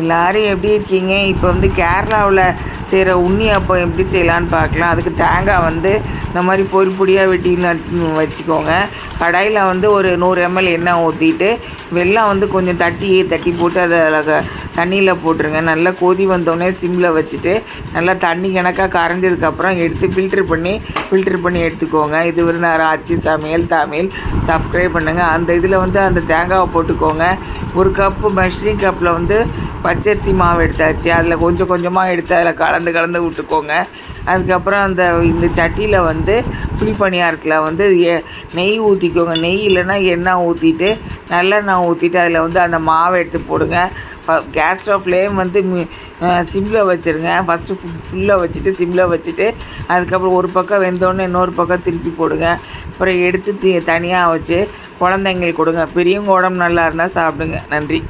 எல்லோரும் எப்படி இருக்கீங்க? இப்போ வந்து கேரளாவில் செய்கிற உண்ணி அப்பம் எப்படி செய்யலான்னு பார்க்கலாம். அதுக்கு தேங்காய் வந்து இந்த மாதிரி பொடி பொடியாக வெட்டி வச்சுக்கோங்க. கடாயில் வந்து ஒரு 100 ml எண்ணெய் ஊற்றிட்டு வெல்லம் வந்து கொஞ்சம் தட்டி போட்டு அதை தண்ணியில் போட்டுருங்க. நல்லா கொதி வந்தோடனே சிம்மில் வச்சுட்டு நல்லா தண்ணி கணக்காக கரைஞ்சதுக்கப்புறம் எடுத்து ஃபில்ட்ரு பண்ணி எடுத்துக்கோங்க. இது ஒரு நேரம் ஆச்சு சமையல் தமிழ் சப்ஸ்கிரைப் பண்ணுங்கள். அந்த இதில் வந்து அந்த தேங்காவை போட்டுக்கோங்க. ஒரு கப்பு மெஷரிங் கப்பில் வந்து பச்சரிசி மாவு எடுத்தாச்சு. அதில் கொஞ்சம் கொஞ்சமாக எடுத்து அதில் கலந்து விட்டுக்கோங்க. அதுக்கப்புறம் இந்த சட்டியில் வந்து குழிப்பணியாரத்தில் வந்து நெய் ஊற்றிக்கோங்க. நெய் இல்லைன்னா எண்ணெய் ஊற்றிட்டு நல்லெண்ணெய் ஊற்றிட்டு அதில் வந்து அந்த மாவை எடுத்து போடுங்க. கேஸ் ஸ்டவ் ஃப்ளேம் வந்து சிம்மில் வச்சுருங்க. ஃபஸ்ட்டு ஃபுல்லாக வச்சுட்டு சிம்மில் வச்சுட்டு அதுக்கப்புறம் ஒரு பக்கம் வெந்தோடனே இன்னொரு பக்கம் திருப்பி போடுங்க. அப்புறம் எடுத்து தனியாக வச்சு குழந்தைங்களுக்கு கொடுங்க. பெரியவங்க உடம்பு நல்லா இருந்தால் சாப்பிடுங்க. நன்றி.